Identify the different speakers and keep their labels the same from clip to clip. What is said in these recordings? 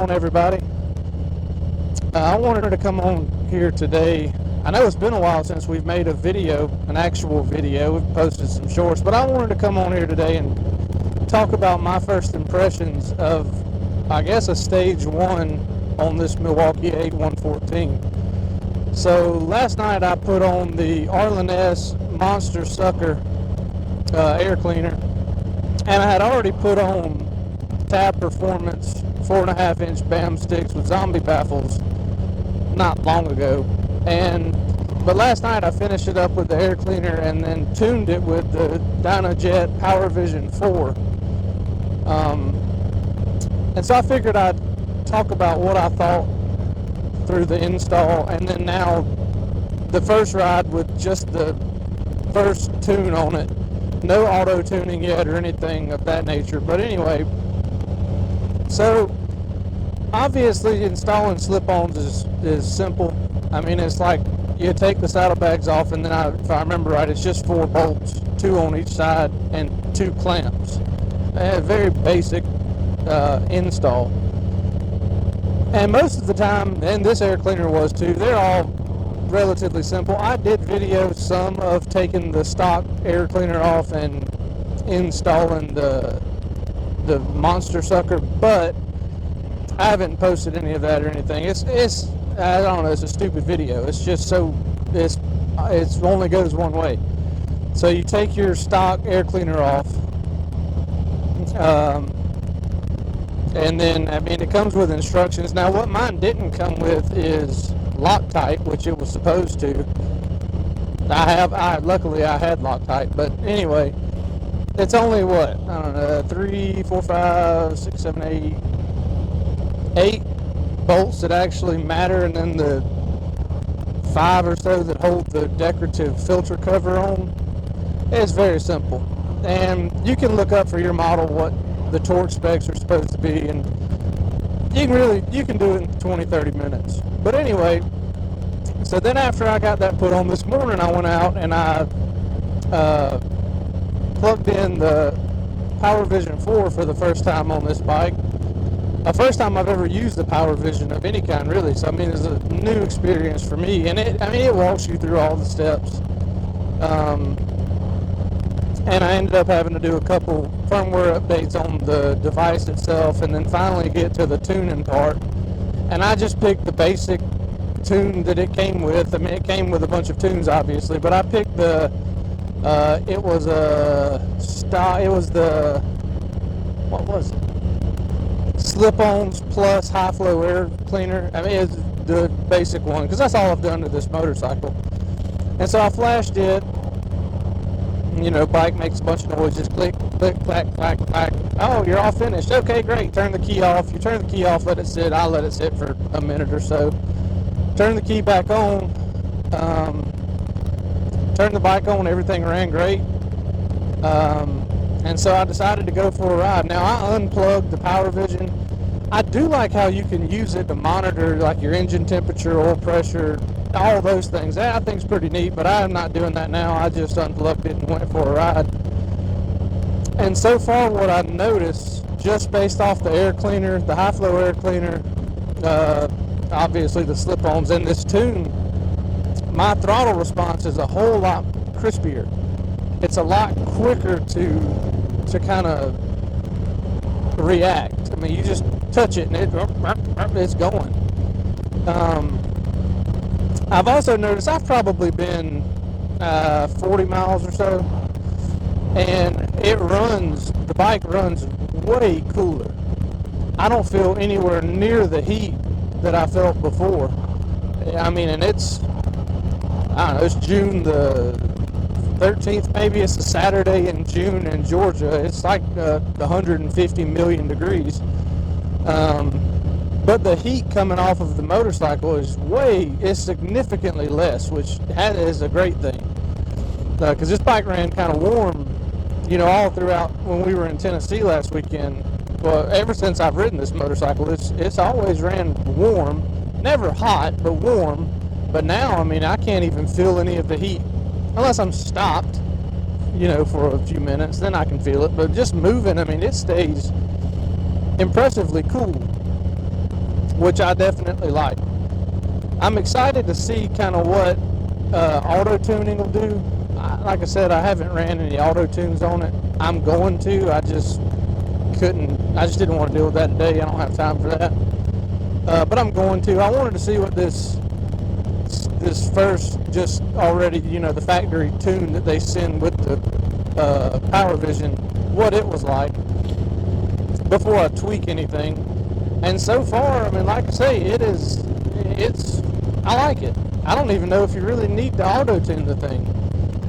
Speaker 1: On everybody. I wanted to come on here today. I know it's been a while since we've made a video, an actual video. We've posted some shorts, but I wanted to come on here today and talk about my first impressions of, I guess, a stage one on this Milwaukee 8114. So last night I put on the Arlen S Monster Sucker air cleaner, and I had already put on Tab Performance 4.5-inch BAM sticks with zombie baffles not long ago, but last night I finished it up with the air cleaner and then tuned it with the DynoJet PV4. And so I figured I'd talk about what I thought through the install, and then now the first ride with just the first tune on it. No auto tuning yet or anything of that nature, but anyway. So obviously installing slip-ons is simple. I mean, it's like you take the saddlebags off, and then if I remember right, it's just 4 bolts, 2 on each side and 2 clamps. A very basic install. And most of the time, and this air cleaner was too, they're all relatively simple. I did video some of taking the stock air cleaner off and installing the Monster Sucker, but I haven't posted any of that or anything. It's I don't know, it's a stupid video. It's just so it's only goes one way. So you take your stock air cleaner off, and then I mean it comes with instructions. Now what mine didn't come with is Loctite, which it was supposed to. Luckily I had Loctite, but anyway, it's only what, I don't know, 3, 4, 5, 6, 7, 8 bolts that actually matter, and then the 5 or so that hold the decorative filter cover on. It's very simple, and you can look up for your model what the torque specs are supposed to be, and you can do it in 20-30 minutes. But anyway, so then after I got that put on this morning, I went out and I plugged in the PowerVision 4 for the first time on this bike. The first time I've ever used the PowerVision of any kind, really. So I mean, it's a new experience for me, and it walks you through all the steps. And I ended up having to do a couple firmware updates on the device itself, and then finally get to the tuning part. And I just picked the basic tune that it came with. I mean, it came with a bunch of tunes, obviously, but I picked the what was it? Slip-ons plus high-flow air cleaner. I mean, it's the basic one, because that's all I've done to this motorcycle. And so I flashed it. You know, bike makes a bunch of noises. Click, click, clack, clack, clack. Oh, you're all finished. Okay, great. Turn the key off. You turn the key off, let it sit. I let it sit for a minute or so. Turn the key back on. Turn the bike on. Everything ran great. And so I decided to go for a ride. Now, I unplugged the PowerVision. I do like how you can use it to monitor like your engine temperature, oil pressure, all those things. That I think is pretty neat, but I'm not doing that now. I just unplugged it and went for a ride. And so far what I've noticed, just based off the air cleaner, the high flow air cleaner, obviously the slip-ons, and this tune, my throttle response is a whole lot crispier. It's a lot quicker to kind of react. I mean, you just touch it and it's going. I've also noticed I've probably been 40 miles or so, and the bike runs way cooler. I don't feel anywhere near the heat that I felt before. I mean, and it's June the 13th, maybe. It's a Saturday in June in Georgia. It's like 150 million degrees. But the heat coming off of the motorcycle is significantly less, which is a great thing. Because this bike ran kind of warm, you know, all throughout when we were in Tennessee last weekend. Well, ever since I've ridden this motorcycle, it's always ran warm, never hot, but warm. But now, I mean, I can't even feel any of the heat unless I'm stopped, you know, for a few minutes. Then I can feel it. But just moving, I mean, it stays impressively cool. which I definitely like. I'm excited to see kind of what auto tuning will do. Like I said, I haven't ran any auto tunes on it. I'm going to. I just didn't want to deal with that today. I don't have time for that. But I'm going to. I wanted to see what this first, just already, the factory tune that they send with the Power Vision, what it was like before I tweak anything. And so far, I mean, like I say, I like it. I don't even know if you really need to auto-tune the thing,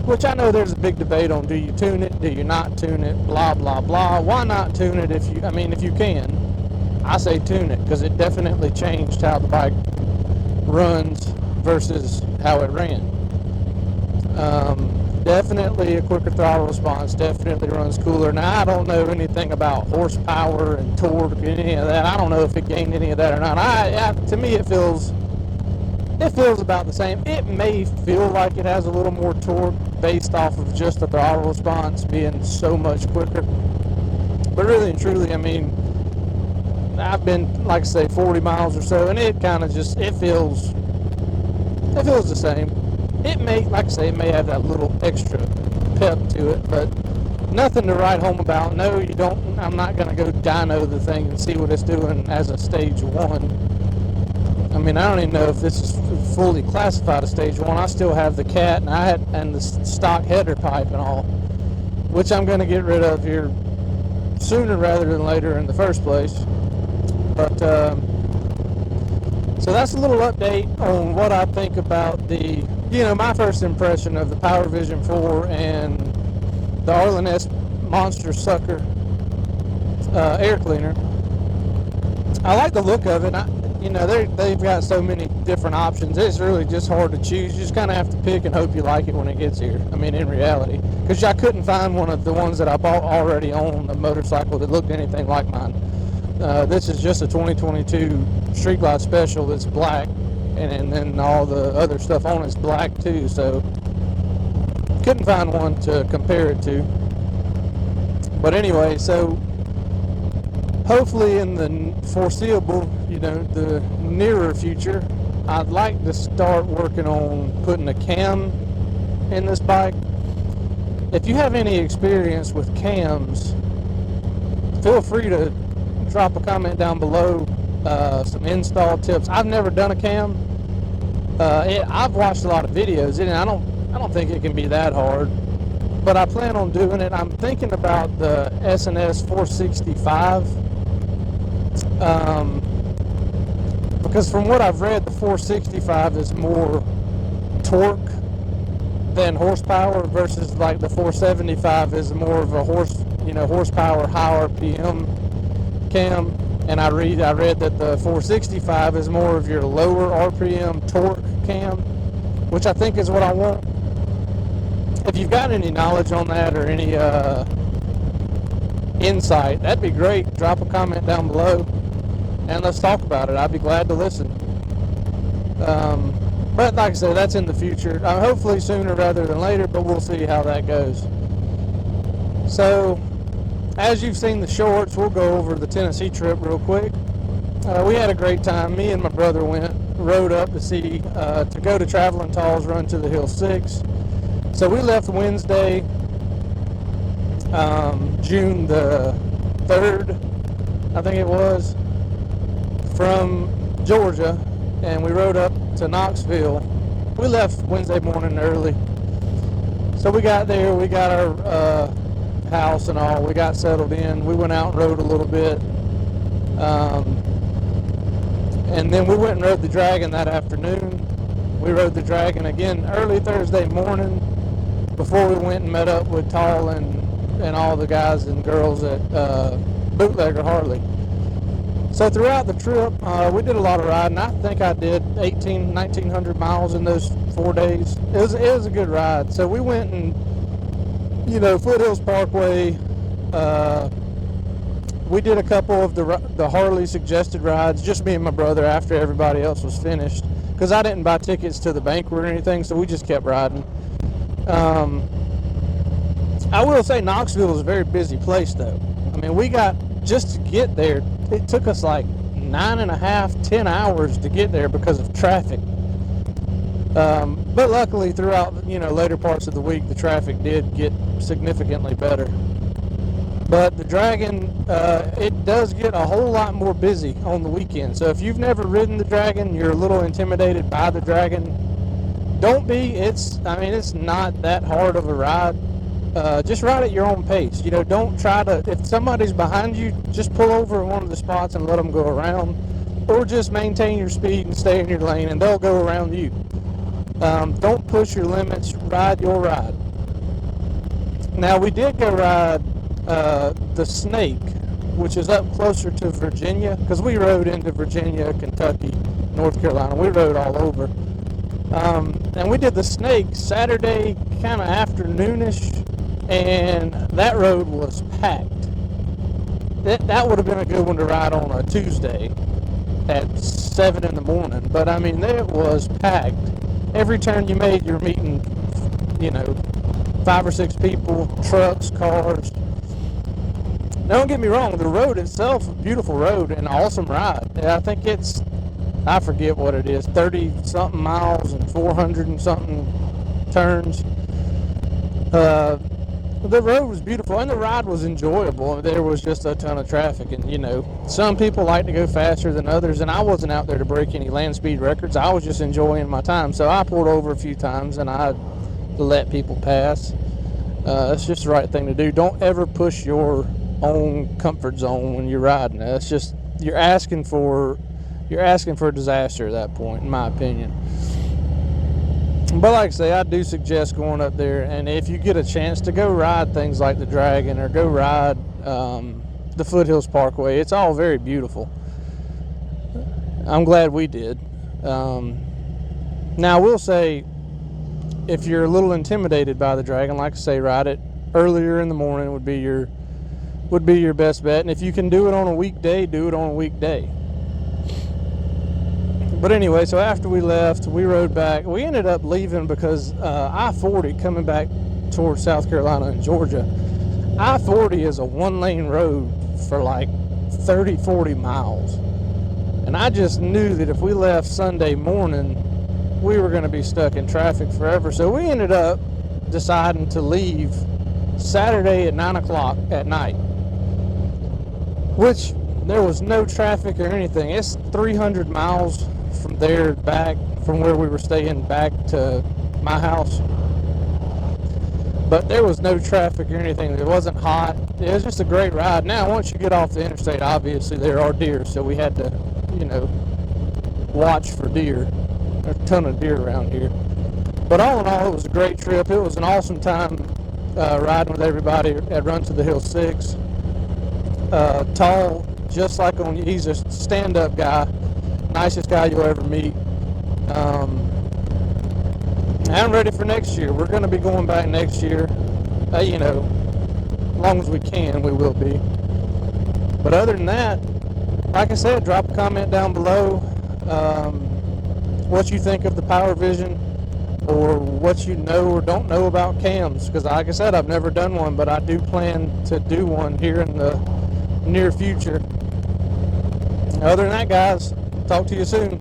Speaker 1: which I know there's a big debate on, do you tune it, do you not tune it, blah, blah, blah. Why not tune it if you can? I say tune it, because it definitely changed how the bike runs versus how it ran. Definitely a quicker throttle response, definitely runs cooler. Now, I don't know anything about horsepower and torque and any of that. I don't know if it gained any of that or not. To me, it feels about the same. It may feel like it has a little more torque based off of just the throttle response being so much quicker. But really and truly, I mean, I've been, like I say, 40 miles or so, and it kind of just, it feels the same. It may, like I say, it may have that little extra pep to it, but nothing to write home about. No, you don't. I'm not going to go dyno the thing and see what it's doing as a stage 1. I mean, I don't even know if this is fully classified as stage 1. I still have the cat and the stock header pipe and all, which I'm going to get rid of here sooner rather than later in the first place. But so that's a little update on what I think about my first impression of the Power Vision 4 and the Arlen S Monster Sucker air cleaner. I like the look of it. They've got so many different options. It's really just hard to choose. You just kind of have to pick and hope you like it when it gets here. I mean, in reality, because I couldn't find one of the ones that I bought already on a motorcycle that looked anything like mine. This is just a 2022 Street Glide Special that's black, and then all the other stuff on it's black too, so couldn't find one to compare it to. But anyway, so hopefully in the foreseeable, the nearer future, I'd like to start working on putting a cam in this bike. If you have any experience with cams, feel free to drop a comment down below, some install tips. I've never done a cam. I've watched a lot of videos, and I don't think it can be that hard, but I plan on doing it. I'm thinking about the S&S 465, because from what I've read, the 465 is more torque than horsepower, versus like the 475 is more of a horsepower, high RPM cam. And I read that the 465 is more of your lower RPM torque cam, which I think is what I want. If you've got any knowledge on that or any insight, that'd be great. Drop a comment down below and let's talk about it. I'd be glad to listen. But like I said, that's in the future. Hopefully sooner rather than later, but we'll see how that goes. So, as you've seen the shorts, we'll go over the Tennessee trip real quick. We had a great time. Me and my brother rode up to go to Traveling Tall's Run to the Hill 6. So we left Wednesday, June the 3rd, I think it was, from Georgia, and we rode up to Knoxville. We left Wednesday morning early. So we got there, we got our house and all, we got settled in, we went out and rode a little bit, and then we went and rode the Dragon that afternoon. We rode the Dragon again early Thursday morning before we went and met up with Tall and all the guys and girls at Bootlegger Harley. So throughout the trip, we did a lot of riding. I think I did 1,900 miles in those 4 days. It was a good ride. So we went and, Foothills Parkway. We did a couple of the Harley suggested rides, just me and my brother, after everybody else was finished, because I didn't buy tickets to the banquet or anything, so we just kept riding. I will say Knoxville is a very busy place, though. I mean, just to get there, it took us like 9.5, 10 hours to get there because of traffic. But luckily, throughout later parts of the week, the traffic did get significantly better. But the Dragon, it does get a whole lot more busy on the weekend. So if you've never ridden the Dragon, you're a little intimidated by the Dragon. Don't be. It's not that hard of a ride. Just ride at your own pace. Don't try to, if somebody's behind you, just pull over at one of the spots and let them go around. Or just maintain your speed and stay in your lane, and they'll go around you. Don't push your limits. Ride your ride. Now, we did go ride the Snake, which is up closer to Virginia, because we rode into Virginia, Kentucky, North Carolina. We rode all over. And we did the Snake Saturday kind of afternoonish, and that road was packed. That would have been a good one to ride on a Tuesday at 7 in the morning, but it was packed. Every turn you made, you're meeting 5 or 6 people, trucks, cars. Don't get me wrong, the road itself, a beautiful road and awesome ride. I think I forget what it is, 30 something miles and 400 and something turns. The road was beautiful and the ride was enjoyable. There was just a ton of traffic, and some people like to go faster than others, and I wasn't out there to break any land speed records. I was just enjoying my time, so I pulled over a few times and I let people pass. It's just the right thing to do. Don't ever push your own comfort zone when you're riding. That's just, you're asking for a disaster at that point, in my opinion. But like I say, I do suggest going up there, and if you get a chance to go ride things like the Dragon or go ride the Foothills Parkway, it's all very beautiful. I'm glad we did. Now I will say, if you're a little intimidated by the Dragon, like I say, ride it earlier in the morning would be your best bet. And if you can do it on a weekday, do it on a weekday. But anyway, so after we left, we rode back. We ended up leaving because I-40 coming back towards South Carolina and Georgia, I-40 is a one-lane road for like 30, 40 miles. And I just knew that if we left Sunday morning, we were going to be stuck in traffic forever. So we ended up deciding to leave Saturday at 9 o'clock at night, which there was no traffic or anything. It's 300 miles from there back, from where we were staying back to my house. But there was no traffic or anything. It wasn't hot. It was just a great ride. Now, once you get off the interstate, obviously there are deer, so we had to, watch for deer. There's a ton of deer around here. But all in all, it was a great trip. It was an awesome time riding with everybody at Run to the Hill 6. Tall, just like he's a stand-up guy. Nicest guy you'll ever meet. I'm ready for next year. We're going to be going back next year. As long as we can, we will be. But other than that, like I said, drop a comment down below what you think of the Power Vision, or what you know or don't know about cams. Because like I said, I've never done one, but I do plan to do one here in the near future. Other than that, guys, talk to you soon.